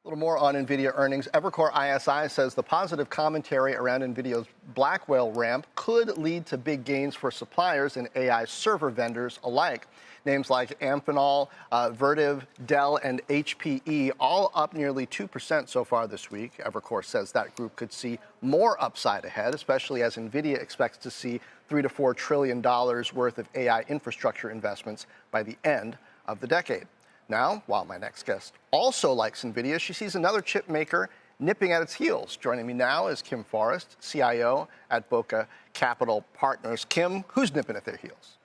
A little more on Nvidia earnings. Evercore ISI says the positive commentary around Nvidia's Blackwell ramp could lead to big gains for suppliers and AI server vendors alike. Names like Amphenol, Vertiv, Dell, and HPE all up nearly 2% so far this week. Evercore says that group could see more upside ahead, especially as Nvidia expects to see $3 to $4 trillion worth of AI infrastructure investments by the end of the decade. Now, while my next guest also likes Nvidia, she sees another chip maker nipping at its heels. Joining me now is Kim Forrest, CIO at Bokeh Capital Partners. Kim, who's nipping at their heels?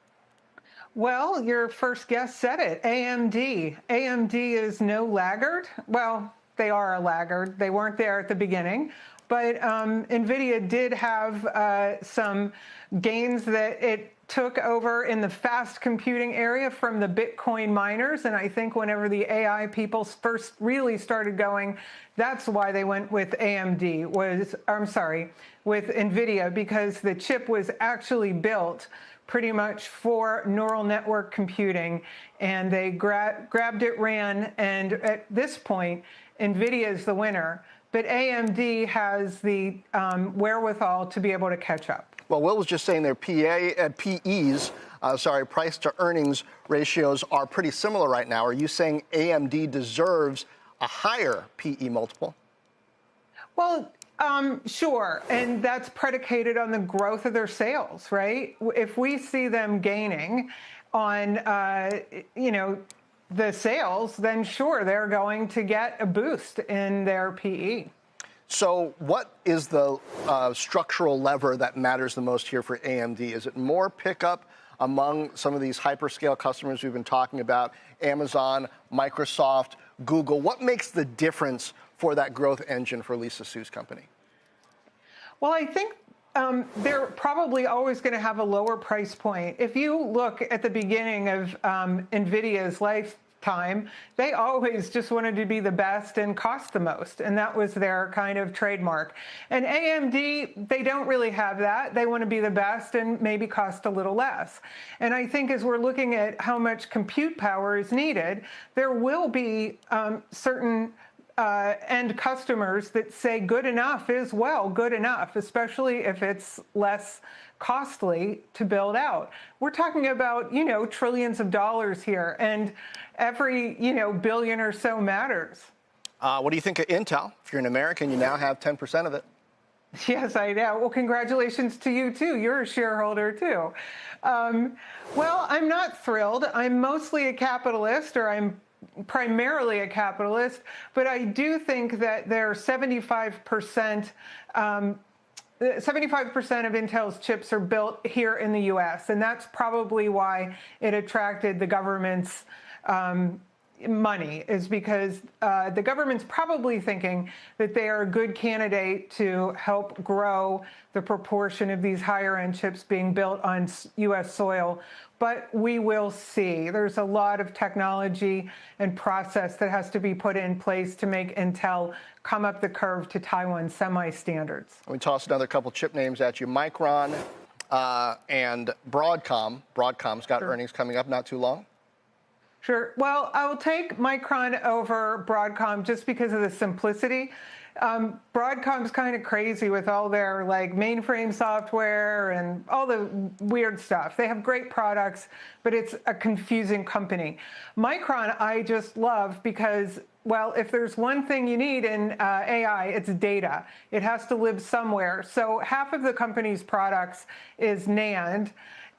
Well, your first guest said it, AMD. AMD is no laggard. Well, they are a laggard. They weren't there at the beginning. But Nvidia did have some gains that it took over in the fast computing area from the Bitcoin miners. And I think whenever the AI people first really started going, that's why they went with with Nvidia, because the chip was actually built pretty much for neural network computing. And they grabbed it, ran, and at this point, Nvidia is the winner. But AMD has the wherewithal to be able to catch up. Well, Will was just saying their PEs, price to earnings ratios are pretty similar right now. Are you saying AMD deserves a higher PE multiple? Well, sure. And that's predicated on the growth of their sales, right? If we see them gaining on, the sales, then sure, they're going to get a boost in their PE. So what is the structural lever that matters the most here for AMD? Is it more pickup among some of these hyperscale customers we've been talking about, Amazon, Microsoft, Google? What makes the difference for that growth engine for Lisa Su's company? Well, I think they're probably always going to have a lower price point. If you look at the beginning of NVIDIA's lifetime, they always just wanted to be the best and cost the most, and that was their kind of trademark. And AMD, they don't really have that. They want to be the best and maybe cost a little less. And I think as we're looking at how much compute power is needed, there will be certain end customers that say good enough is, well, good enough, especially if it's less costly to build out. We're talking about, trillions of dollars here, and every, billion or so matters. What do you think of Intel? If you're an American, you now have 10% of it. Yes, I know. Well, congratulations to you, too. You're a shareholder, too. Well, I'm not thrilled. I'm mostly a capitalist, or I'm primarily a capitalist, but I do think that there are 75% of Intel's chips are built here in the U.S., and that's probably why it attracted the government's money, is because the government's probably thinking that they are a good candidate to help grow the proportion of these higher-end chips being built on U.S. soil. But we will see. There's a lot of technology and process that has to be put in place to make Intel come up the curve to Taiwan semi-standards. We tossed another couple chip names at you. Micron and Broadcom. Broadcom's got earnings coming up not too long. Sure. Well, I will take Micron over Broadcom just because of the simplicity. Broadcom's kind of crazy with all their mainframe software and all the weird stuff. They have great products, but it's a confusing company. Micron, I just love because, well, if there's one thing you need in AI, it's data. It has to live somewhere. So half of the company's products is NAND,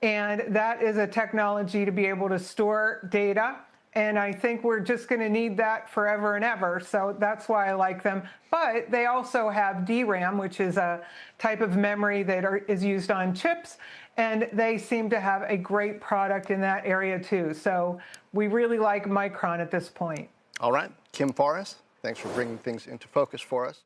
and that is a technology to be able to store data. And I think we're just going to need that forever and ever. So that's why I like them. But they also have DRAM, which is a type of memory that is used on chips. And they seem to have a great product in that area, too. So we really like Micron at this point. All right. Kim Forrest, thanks for bringing things into focus for us.